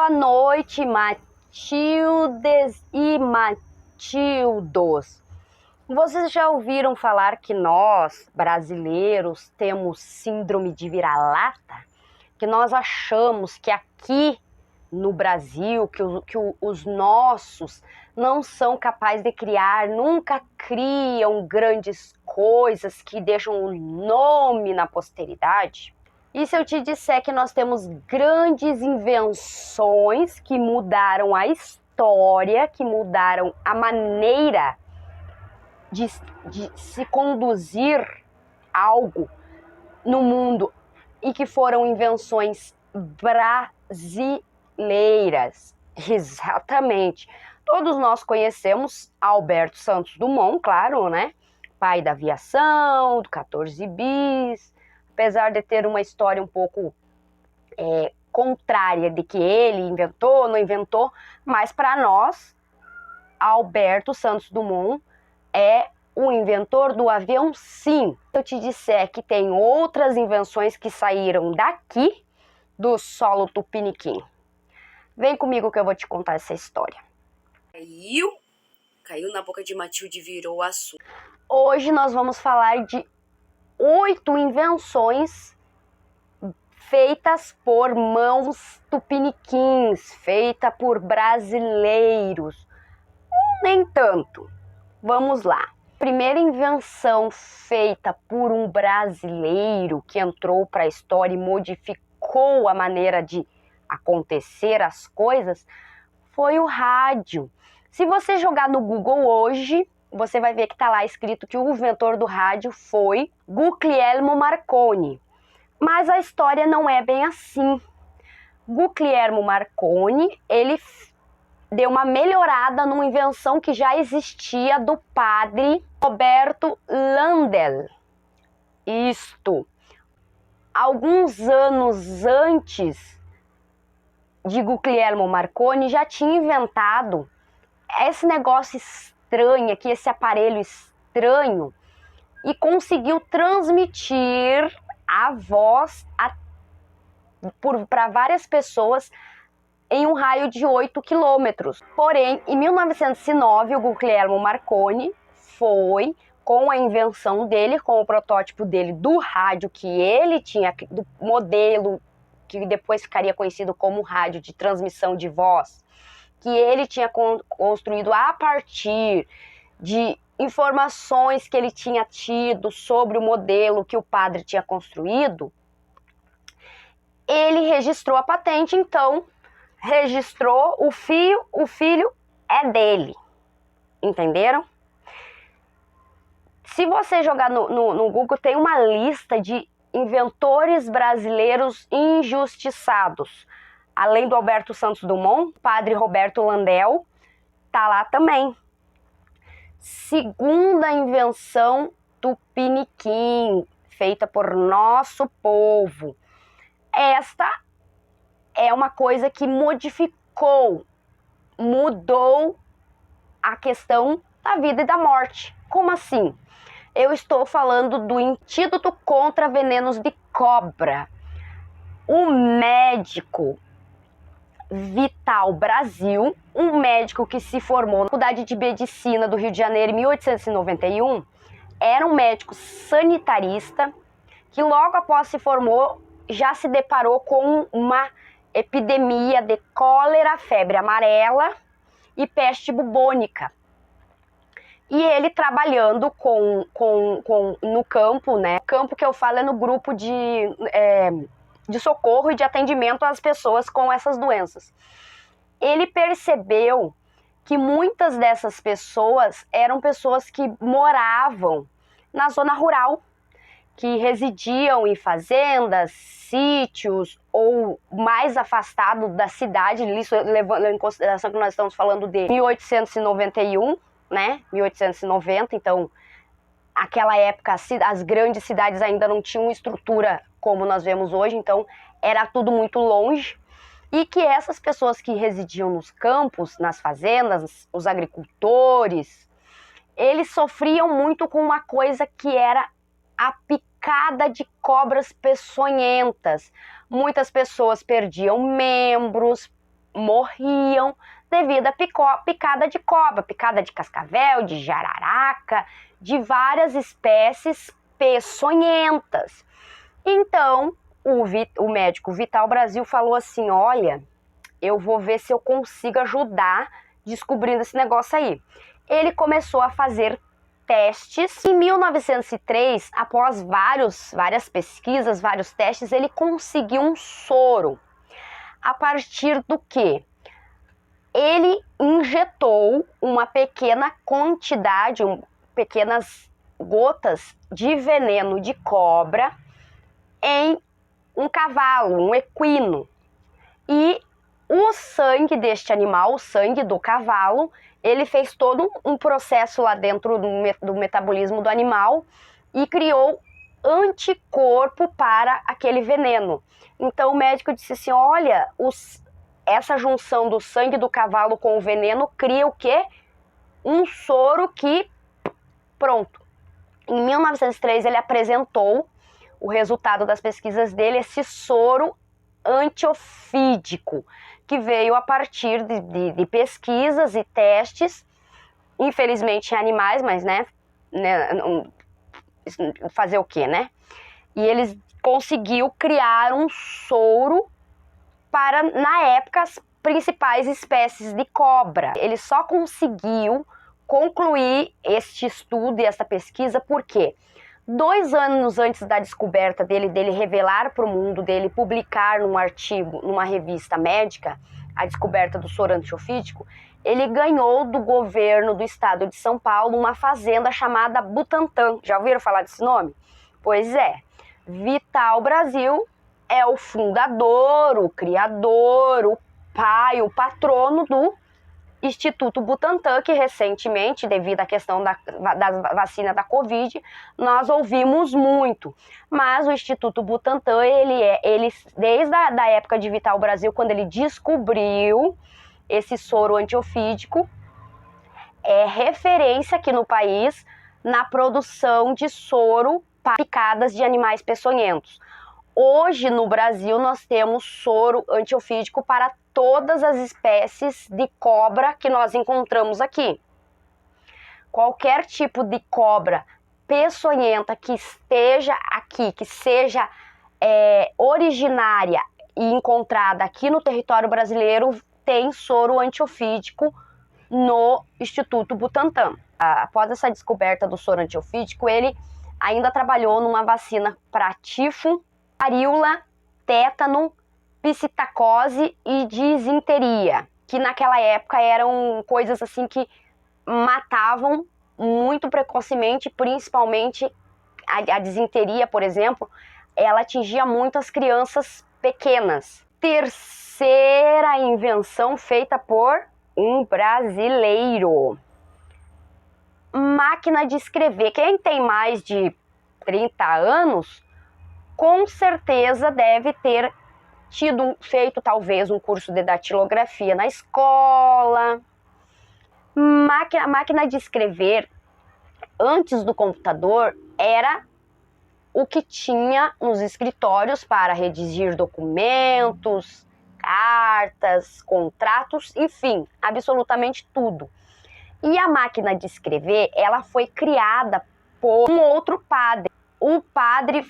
Boa noite, Matildes e Matildos. Vocês já ouviram falar que nós, brasileiros, temos síndrome de vira-lata? Que nós achamos que aqui no Brasil, que os nossos não são capazes de criar, nunca criam grandes coisas que deixam um nome na posteridade? E se eu te disser que nós temos grandes invenções que mudaram a história, que mudaram a maneira de se conduzir algo no mundo e que foram invenções brasileiras? Exatamente. Todos nós conhecemos Alberto Santos Dumont, claro, né? Pai da aviação, do 14 bis. Apesar de ter uma história um pouco contrária de que ele inventou, não inventou, mas para nós, Alberto Santos Dumont é o inventor do avião, sim. Se eu te disser que tem outras invenções que saíram daqui, do solo tupiniquim. Vem comigo que eu vou te contar essa história. Caiu na boca de Matilde e virou assunto. Hoje nós vamos falar de 8 invenções feitas por mãos tupiniquins, feita por brasileiros. Nem tanto. Vamos lá. Primeira invenção feita por um brasileiro que entrou para a história e modificou a maneira de acontecer as coisas foi o rádio. Se você jogar no Google hoje, você vai ver que está lá escrito que o inventor do rádio foi Guglielmo Marconi. Mas a história não é bem assim. Guglielmo Marconi, ele deu uma melhorada numa invenção que já existia do padre Roberto Landel. Isto, alguns anos antes de Guglielmo Marconi, já tinha inventado esse negócio estranho aqui, esse aparelho estranho, e conseguiu transmitir a voz para várias pessoas em um raio de 8 quilômetros. Porém, em 1909, o Guglielmo Marconi foi, com a invenção dele, com o protótipo dele do rádio que ele tinha, do modelo que depois ficaria conhecido como rádio de transmissão de voz, que ele tinha construído a partir de informações que ele tinha tido sobre o modelo que o padre tinha construído. Ele registrou a patente, então registrou o filho é dele. Entenderam? Se você jogar no Google, tem uma lista de inventores brasileiros injustiçados. Além do Alberto Santos Dumont, o padre Roberto Landel tá lá também. Segunda invenção tupiniquim, feita por nosso povo. Esta é uma coisa que mudou a questão da vida e da morte. Como assim? Eu estou falando do antídoto contra venenos de cobra. O médico Vital Brasil, um médico que se formou na Faculdade de Medicina do Rio de Janeiro em 1891, era um médico sanitarista que logo após se formou já se deparou com uma epidemia de cólera, febre amarela e peste bubônica. E ele trabalhando no campo, né? O campo que eu falo é no grupo de socorro e de atendimento às pessoas com essas doenças. Ele percebeu que muitas dessas pessoas eram pessoas que moravam na zona rural, que residiam em fazendas, sítios ou mais afastado da cidade, isso levando em consideração que nós estamos falando de 1891, né? 1890, então aquela época as grandes cidades ainda não tinham estrutura como nós vemos hoje, então era tudo muito longe, e que essas pessoas que residiam nos campos, nas fazendas, os agricultores, eles sofriam muito com uma coisa que era a picada de cobras peçonhentas. Muitas pessoas perdiam membros, morriam devido à picada de cobra, picada de cascavel, de jararaca, de várias espécies peçonhentas. Então, o médico Vital Brasil falou assim, olha, eu vou ver se eu consigo ajudar descobrindo esse negócio aí. Ele começou a fazer testes. Em 1903, após várias pesquisas, vários testes, ele conseguiu um soro. A partir do que? Ele injetou uma pequena quantidade, pequenas gotas de veneno de cobra em um cavalo, um equino. E o sangue deste animal, o sangue do cavalo, ele fez todo um processo lá dentro do metabolismo do animal e criou anticorpo para aquele veneno. Então o médico disse assim, olha, essa junção do sangue do cavalo com o veneno cria o quê? Um soro que, pronto. Em 1903 ele apresentou o resultado das pesquisas dele, esse soro antiofídico, que veio a partir de pesquisas e testes, infelizmente em animais, mas fazer o quê, né? E eles conseguiu criar um soro para, na época, as principais espécies de cobra. Ele só conseguiu concluir este estudo e essa pesquisa porque 2 anos antes da descoberta dele revelar para o mundo, dele publicar num artigo, numa revista médica, a descoberta do soro antiofídico, ele ganhou do governo do estado de São Paulo uma fazenda chamada Butantã. Já ouviram falar desse nome? Pois é, Vital Brasil é o fundador, o criador, o pai, o patrono do Instituto Butantã, que recentemente, devido à questão da vacina da Covid, nós ouvimos muito. Mas o Instituto Butantã, ele desde a época de Vital Brasil, quando ele descobriu esse soro antiofídico, é referência aqui no país na produção de soro para picadas de animais peçonhentos. Hoje, no Brasil, nós temos soro antiofídico para todas as espécies de cobra que nós encontramos aqui. Qualquer tipo de cobra peçonhenta que esteja aqui, que seja originária e encontrada aqui no território brasileiro, tem soro antiofídico no Instituto Butantã. Após essa descoberta do soro antiofídico, ele ainda trabalhou numa vacina para tifo, varíola, tétano, psitacose e disenteria, que naquela época eram coisas assim que matavam muito precocemente, principalmente a disenteria, por exemplo, ela atingia muito as crianças pequenas. Terceira invenção feita por um brasileiro. Máquina de escrever. Quem tem mais de 30 anos, com certeza deve ter feito talvez um curso de datilografia na escola. Máquina de escrever, antes do computador, era o que tinha nos escritórios para redigir documentos, cartas, contratos, enfim, absolutamente tudo. E a máquina de escrever, ela foi criada por um outro padre, o padre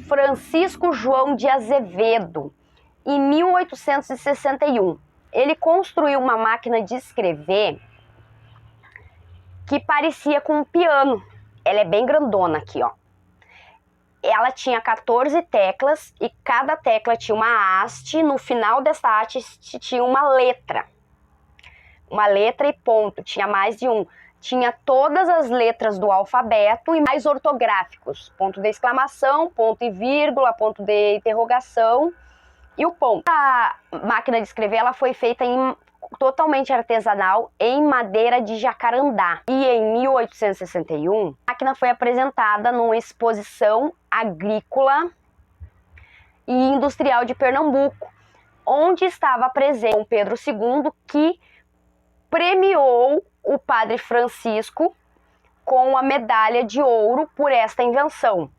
Francisco João de Azevedo, em 1861. Ele construiu uma máquina de escrever que parecia com um piano. Ela é bem grandona aqui, ó. Ela tinha 14 teclas e cada tecla tinha uma haste. No final dessa haste tinha uma letra e ponto. Tinha mais de um. Tinha todas as letras do alfabeto e mais ortográficos. Ponto de exclamação, ponto e vírgula, ponto de interrogação e o ponto. A máquina de escrever ela foi feita totalmente artesanal em madeira de jacarandá. E em 1861, a máquina foi apresentada numa exposição agrícola e industrial de Pernambuco, onde estava presente Dom Pedro II, que premiou o padre Francisco com a medalha de ouro por esta invenção.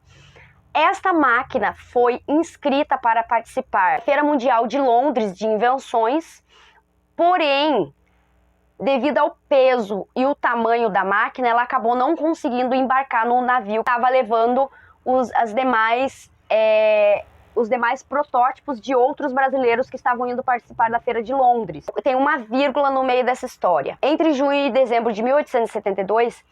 Esta máquina foi inscrita para participar da Feira Mundial de Londres de Invenções, Porém, devido ao peso e o tamanho da máquina, ela acabou não conseguindo embarcar no navio que estava levando os demais protótipos de outros brasileiros que estavam indo participar da Feira de Londres. Tem uma vírgula no meio dessa história. Entre junho e dezembro de 1872,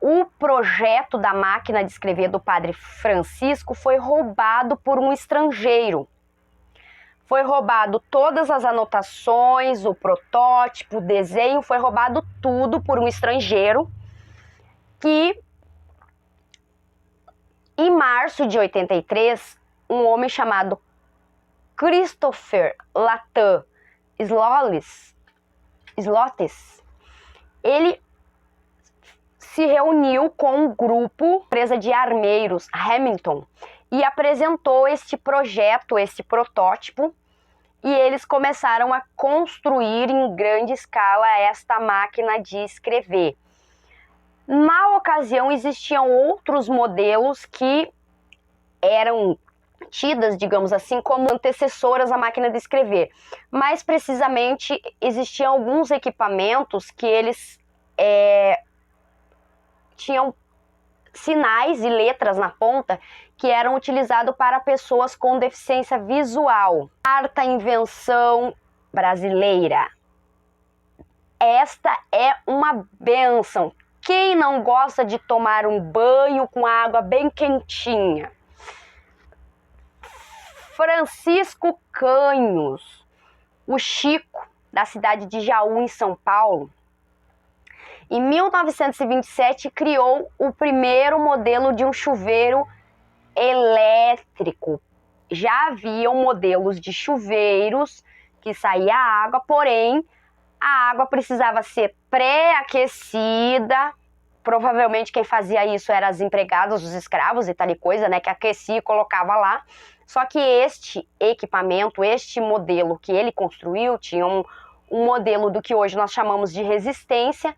o projeto da máquina de escrever do padre Francisco foi roubado por um estrangeiro. Foi roubado todas as anotações, o protótipo, o desenho, foi roubado tudo por um estrangeiro que, em março de 83, um homem chamado Christopher Latin Slotes, ele se reuniu com um grupo, empresa de armeiros, Hamilton, e apresentou este projeto, este protótipo, e eles começaram a construir em grande escala esta máquina de escrever. Na ocasião, existiam outros modelos que eram tidas, digamos assim, como antecessoras à máquina de escrever. Mais precisamente, existiam alguns equipamentos que eles tinham sinais e letras na ponta que eram utilizados para pessoas com deficiência visual. Quarta invenção brasileira. Esta é uma bênção. Quem não gosta de tomar um banho com água bem quentinha? Francisco Canhos, o Chico, da cidade de Jaú, em São Paulo, em 1927 criou o primeiro modelo de um chuveiro elétrico. Já haviam modelos de chuveiros que saía água, porém a água precisava ser pré-aquecida. Provavelmente quem fazia isso eram as empregadas, os escravos e tal e coisa, né, que aquecia e colocava lá. Só que este equipamento, este modelo que ele construiu, tinha um modelo do que hoje nós chamamos de resistência,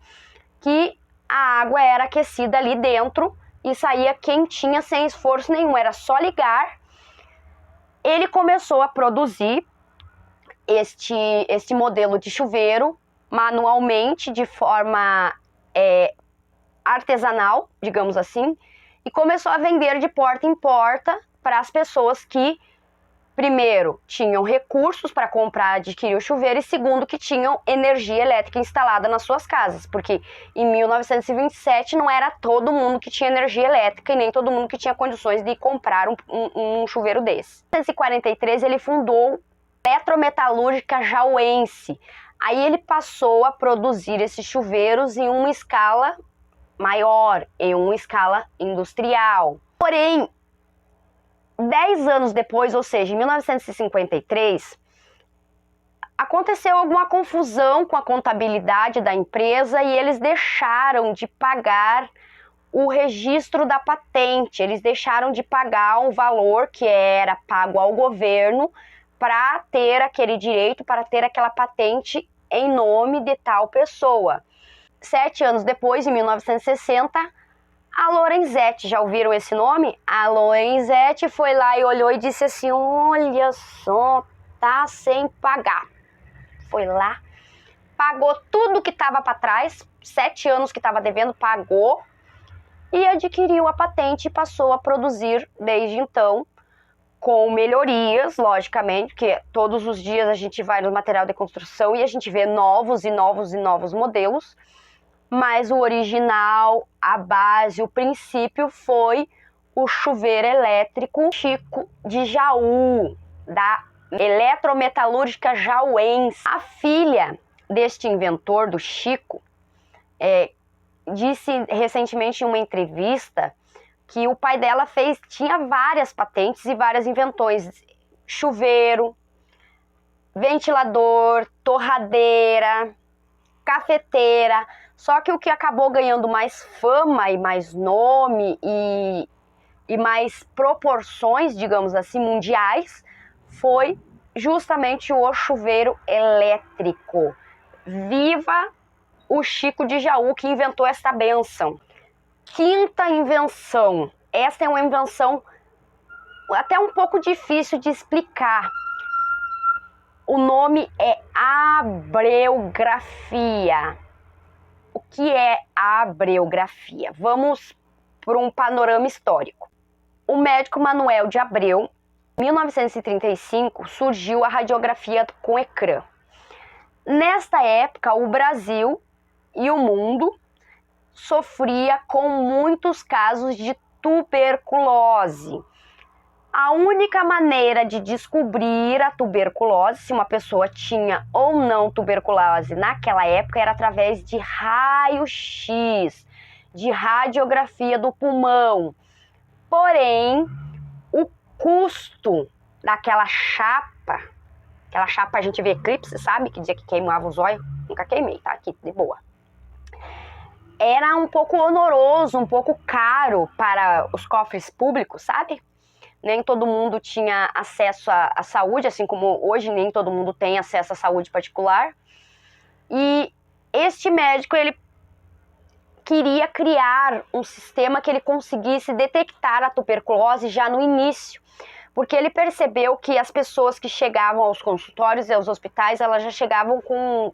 que a água era aquecida ali dentro e saía quentinha sem esforço nenhum, era só ligar. Ele começou a produzir este modelo de chuveiro manualmente, de forma artesanal, digamos assim, e começou a vender de porta em porta para as pessoas que, primeiro, tinham recursos para comprar, adquirir o chuveiro, e segundo, que tinham energia elétrica instalada nas suas casas, porque em 1927 não era todo mundo que tinha energia elétrica e nem todo mundo que tinha condições de comprar um chuveiro desse. Em 1943 ele fundou a Eletrometalúrgica Jauense. Aí ele passou a produzir esses chuveiros em uma escala maior, em uma escala industrial. Porém, 10 anos depois, ou seja, em 1953, aconteceu alguma confusão com a contabilidade da empresa e eles deixaram de pagar o registro da patente. Eles deixaram de pagar um valor que era pago ao governo para ter aquele direito, para ter aquela patente em nome de tal pessoa. 7 anos depois, em 1960, a Lorenzetti, já ouviram esse nome? A Lorenzetti foi lá e olhou e disse assim: olha só, tá sem pagar. Foi lá, pagou tudo que estava para trás, 7 anos que estava devendo, pagou, e adquiriu a patente e passou a produzir desde então, com melhorias, logicamente, porque todos os dias a gente vai no material de construção e a gente vê novos e novos e novos modelos. Mas o original, a base, o princípio foi o chuveiro elétrico Chico de Jaú, da Eletrometalúrgica Jauense. A filha deste inventor, do Chico, disse recentemente em uma entrevista que o pai dela tinha várias patentes e várias invenções: chuveiro, ventilador, torradeira, cafeteira. Só que o que acabou ganhando mais fama e mais nome e mais proporções, digamos assim, mundiais, foi justamente o chuveiro elétrico. Viva o Chico de Jaú, que inventou esta bênção. Quinta invenção. Esta é uma invenção até um pouco difícil de explicar. O nome é abreografia. O que é a abreografia? Vamos para um panorama histórico. O médico Manuel de Abreu, em 1935, surgiu a radiografia com ecrã. Nesta época, o Brasil e o mundo sofria com muitos casos de tuberculose. A única maneira de descobrir a tuberculose, se uma pessoa tinha ou não tuberculose naquela época, era através de raio-x, de radiografia do pulmão. Porém, o custo daquela chapa, a gente vê eclipse, sabe? Que dizia que queimava os olhos. Nunca queimei, tá? Aqui, de boa. Era um pouco oneroso, um pouco caro para os cofres públicos, sabe? Nem todo mundo tinha acesso à saúde, assim como hoje nem todo mundo tem acesso à saúde particular. E este médico, ele queria criar um sistema que ele conseguisse detectar a tuberculose já no início, porque ele percebeu que as pessoas que chegavam aos consultórios e aos hospitais, elas já chegavam com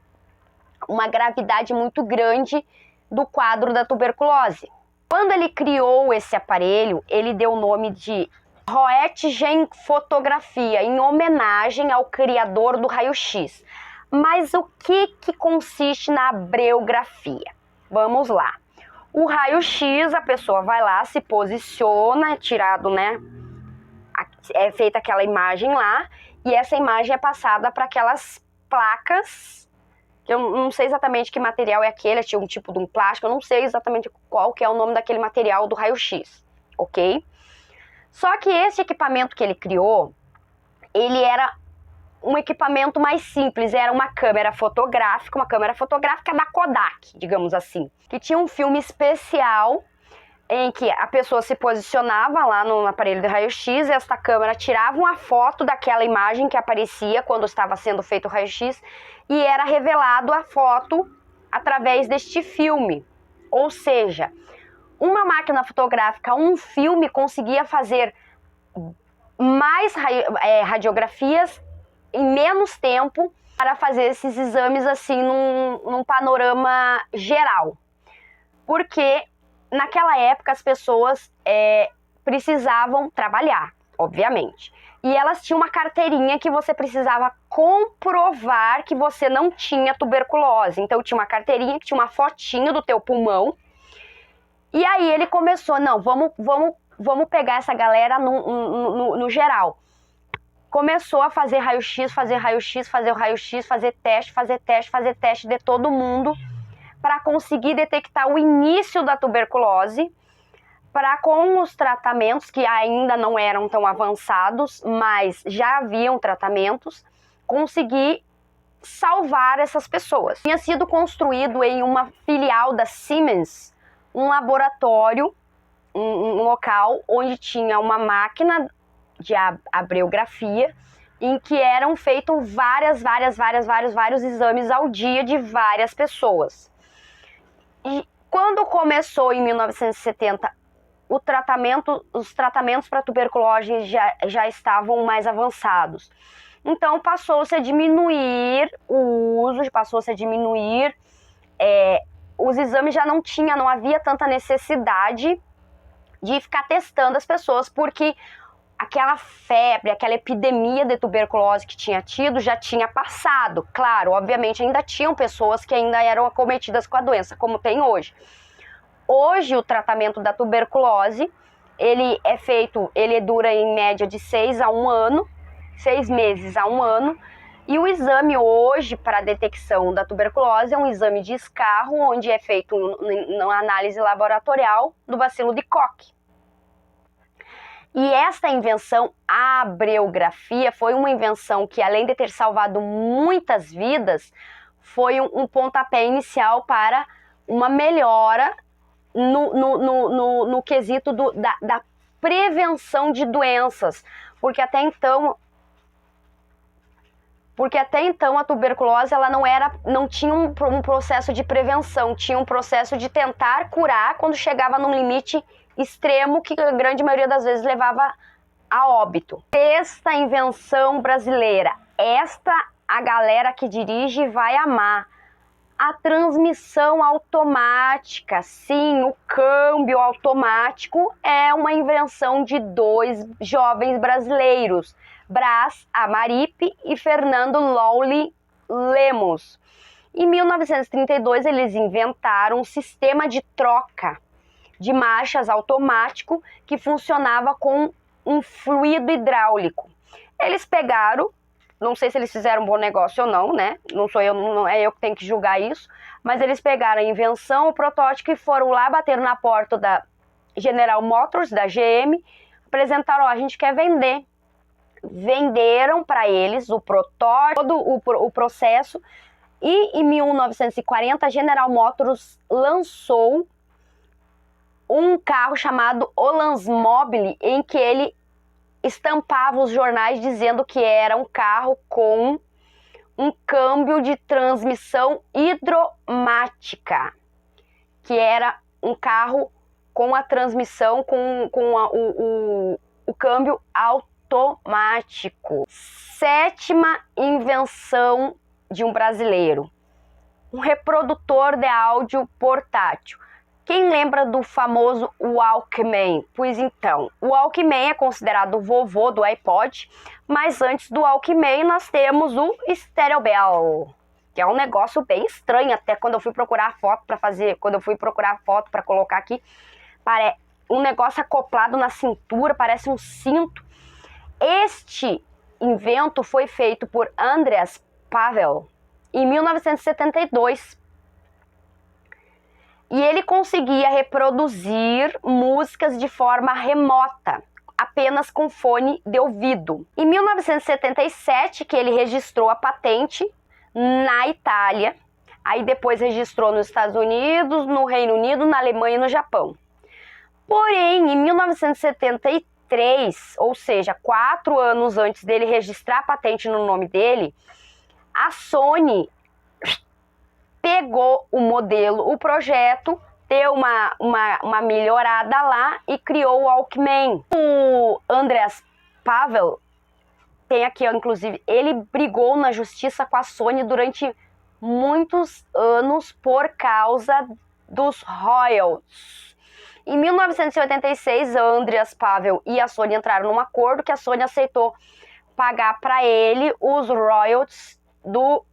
uma gravidade muito grande do quadro da tuberculose. Quando ele criou esse aparelho, ele deu o nome de Roentgenfotografia, em homenagem ao criador do raio-x. Mas o que consiste na abreografia? Vamos lá. O raio-x, a pessoa vai lá, se posiciona, é tirado, né? É feita aquela imagem lá, e essa imagem é passada para aquelas placas, que eu não sei exatamente que material é aquele, tinha um tipo de um plástico, eu não sei exatamente qual que é o nome daquele material do raio-x, ok? Só que esse equipamento que ele criou, ele era um equipamento mais simples, era uma câmera fotográfica da Kodak, digamos assim, que tinha um filme especial em que a pessoa se posicionava lá no aparelho de raio-x, esta câmera tirava uma foto daquela imagem que aparecia quando estava sendo feito o raio-x e era revelado a foto através deste filme. Ou seja, uma máquina fotográfica, um filme, conseguia fazer mais radiografias em menos tempo para fazer esses exames assim num panorama geral. Porque naquela época as pessoas precisavam trabalhar, obviamente. E elas tinham uma carteirinha que você precisava comprovar que você não tinha tuberculose. Então tinha uma carteirinha que tinha uma fotinho do teu pulmão. E aí ele começou, não, vamos pegar essa galera no geral. Começou a fazer raio-x, fazer teste de todo mundo para conseguir detectar o início da tuberculose, para com os tratamentos que ainda não eram tão avançados, mas já haviam tratamentos, conseguir salvar essas pessoas. Tinha sido construído em uma filial da Siemens, um laboratório, um local onde tinha uma máquina de abreografia, em que eram feitos vários exames ao dia de várias pessoas. E quando começou em 1970, os tratamentos para tuberculose já estavam mais avançados. Então passou-se a diminuir o uso, passou-se a diminuir, os exames já não havia tanta necessidade de ficar testando as pessoas, porque aquela febre, aquela epidemia de tuberculose que tinha tido já tinha passado. Claro, obviamente ainda tinham pessoas que ainda eram acometidas com a doença, como tem hoje. Hoje o tratamento da tuberculose, ele dura em média de 6 meses a um ano, e o exame hoje para a detecção da tuberculose é um exame de escarro, onde é feito uma análise laboratorial do bacilo de Koch. E esta invenção, a abreografia, foi uma invenção que, além de ter salvado muitas vidas, foi um pontapé inicial para uma melhora no quesito da prevenção de doenças, porque até então a tuberculose ela não tinha um processo de prevenção, tinha um processo de tentar curar quando chegava num limite extremo que a grande maioria das vezes levava a óbito. Esta invenção brasileira, esta a galera que dirige vai amar. A transmissão automática, sim, o câmbio automático é uma invenção de dois jovens brasileiros, Brás Amaripe e Fernando Lawley Lemos. Em 1932, eles inventaram um sistema de troca de marchas automático que funcionava com um fluido hidráulico. Eles pegaram, não sei se eles fizeram um bom negócio ou não, né? Não sou eu, não é eu que tenho que julgar isso, mas eles pegaram a invenção, o protótipo e foram lá, bateram na porta da General Motors, da GM, apresentaram, ó, a gente quer vender. Venderam para eles o protótipo, todo o processo, e em 1940 a General Motors lançou um carro chamado Oldsmobile, em que ele estampava os jornais dizendo que era um carro com um câmbio de transmissão hidromática, que era um carro com a transmissão, com o câmbio automático. Sétima invenção de um brasileiro, um reprodutor de áudio portátil. Quem lembra do famoso Walkman? Pois então, o Walkman é considerado o vovô do iPod, mas antes do Walkman nós temos o Stereo Bell, que é um negócio bem estranho, até quando eu fui procurar foto para colocar aqui, um negócio acoplado na cintura, parece um cinto. Este invento foi feito por Andreas Pavel em 1972. E ele conseguia reproduzir músicas de forma remota, apenas com fone de ouvido. Em 1977, que ele registrou a patente na Itália, aí depois registrou nos Estados Unidos, no Reino Unido, na Alemanha e no Japão. Porém, em 1973, ou seja, 4 anos antes dele registrar a patente no nome dele, a Sony pegou o modelo, o projeto, deu uma melhorada lá e criou o Walkman. O Andreas Pavel, tem aqui, ó, inclusive, ele brigou na justiça com a Sony durante muitos anos por causa dos royalties. Em 1986, Andreas Pavel e a Sony entraram num acordo que a Sony aceitou pagar para ele os royalties dos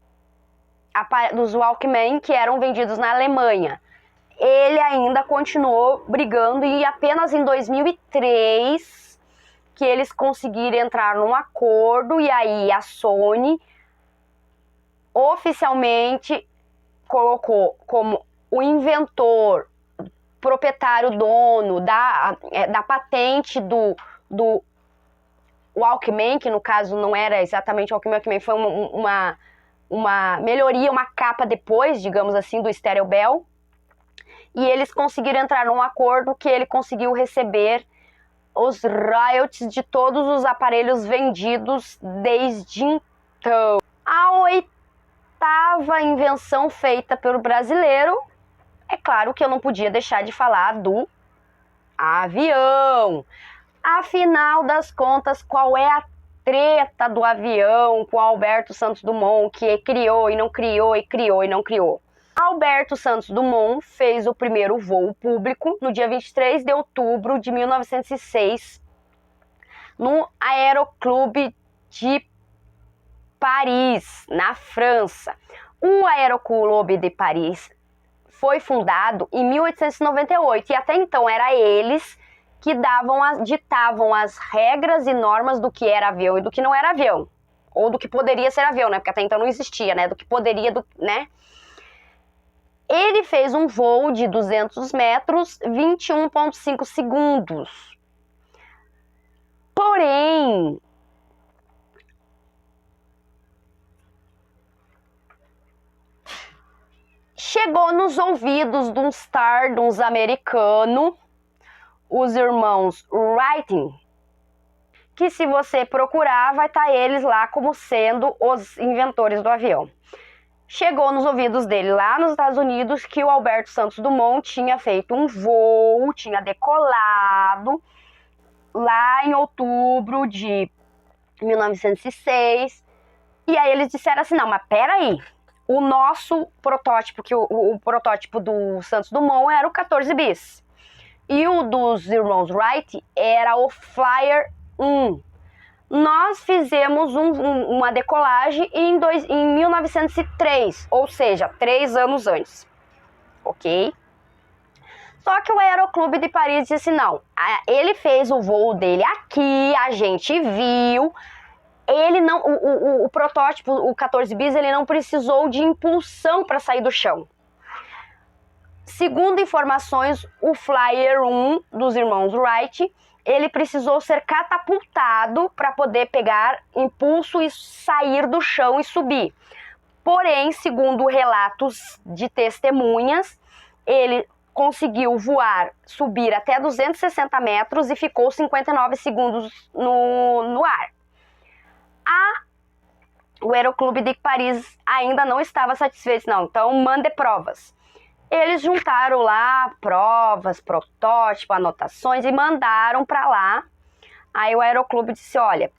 Walkman que eram vendidos na Alemanha. Ele ainda continuou brigando e apenas em 2003 que eles conseguiram entrar num acordo, e aí a Sony oficialmente colocou como o inventor, proprietário, dono da patente do Walkman, que no caso não era exatamente o Walkman, foi uma melhoria, uma capa depois, digamos assim, do Stereo Bell. E eles conseguiram entrar num acordo que ele conseguiu receber os royalties de todos os aparelhos vendidos desde então. A 8ª invenção feita pelo brasileiro, é claro que eu não podia deixar de falar do avião. Afinal das contas, qual é a treta do avião com Alberto Santos Dumont, que criou e não criou, e criou e não criou? Alberto Santos Dumont fez o primeiro voo público no dia 23 de outubro de 1906 no Aeroclube de Paris, na França. O Aeroclube de Paris foi fundado em 1898 e até então era eles que ditavam as regras e normas do que era avião e do que não era avião. Ou do que poderia ser avião, né? Porque até então não existia, né? Do que poderia, né? Ele fez um voo de 200 metros, 21,5 segundos. Porém, chegou nos ouvidos de uns americanos, os irmãos Wright, que se você procurar, vai estar eles lá como sendo os inventores do avião. Chegou nos ouvidos dele lá nos Estados Unidos que o Alberto Santos Dumont tinha feito um voo, tinha decolado lá em outubro de 1906 E aí eles disseram assim, não, mas peraí, o nosso protótipo, que o protótipo do Santos Dumont era o 14 bis. E o dos irmãos Wright era o Flyer 1. Nós fizemos uma decolagem em 1903, ou seja, 3 anos antes. Ok? Só que o Aeroclube de Paris disse, não, ele fez o voo dele aqui, a gente viu, ele não, o protótipo, o 14 bis, ele não precisou de impulsão para sair do chão. Segundo informações, o Flyer 1 dos irmãos Wright, ele precisou ser catapultado para poder pegar impulso e sair do chão e subir. Porém, segundo relatos de testemunhas, ele conseguiu voar, subir até 260 metros e ficou 59 segundos no ar. O Aeroclube de Paris ainda não estava satisfeito, não. Então, mande provas. Eles juntaram lá provas, protótipo, anotações e mandaram para lá. Aí o Aeroclube disse, olha,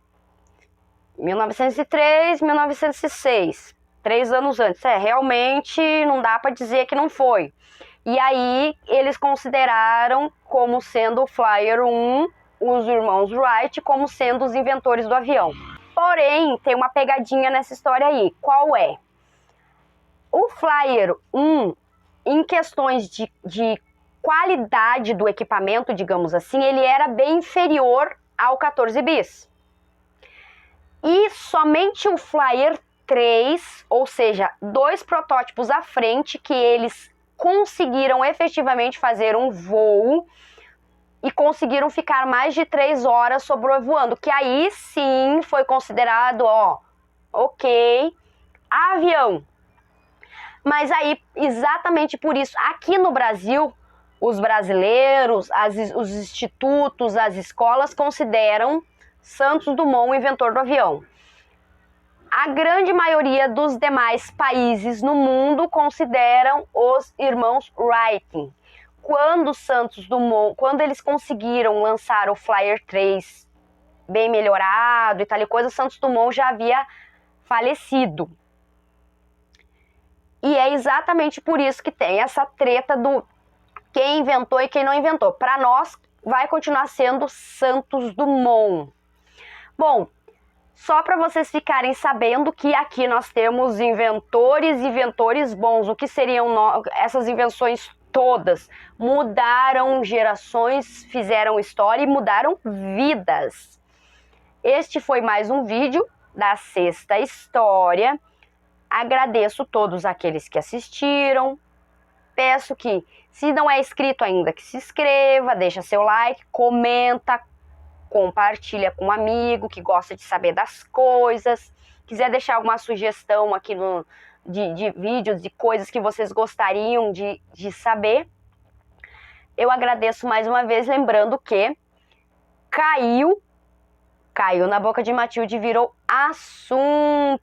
1903, 1906, 3 anos antes. Realmente não dá para dizer que não foi. E aí eles consideraram como sendo o Flyer 1, os irmãos Wright, como sendo os inventores do avião. Porém, tem uma pegadinha nessa história aí. Qual é? O Flyer 1, em questões de qualidade do equipamento, digamos assim, ele era bem inferior ao 14 bis. E somente o Flyer 3, ou seja, 2 protótipos à frente, que eles conseguiram efetivamente fazer um voo e conseguiram ficar mais de 3 horas sobrevoando, que aí sim foi considerado, ok, avião. Mas aí, exatamente por isso, aqui no Brasil, os brasileiros, os institutos, as escolas consideram Santos Dumont o inventor do avião. A grande maioria dos demais países no mundo consideram os irmãos Wright. Quando Santos Dumont, quando eles conseguiram lançar o Flyer 3 bem melhorado e tal coisa, Santos Dumont já havia falecido. E é exatamente por isso que tem essa treta do quem inventou e quem não inventou. Para nós, vai continuar sendo Santos Dumont. Bom, só para vocês ficarem sabendo que aqui nós temos inventores e inventores bons. O que seriam essas invenções todas? Mudaram gerações, fizeram história e mudaram vidas. Este foi mais um vídeo da Sexta História. Agradeço todos aqueles que assistiram. Peço que, se não é inscrito ainda, que se inscreva, deixa seu like, comenta, compartilha com um amigo que gosta de saber das coisas. Quiser deixar alguma sugestão aqui de vídeos, de coisas que vocês gostariam de saber, eu agradeço mais uma vez, lembrando que caiu na boca de Matilde, virou assunto.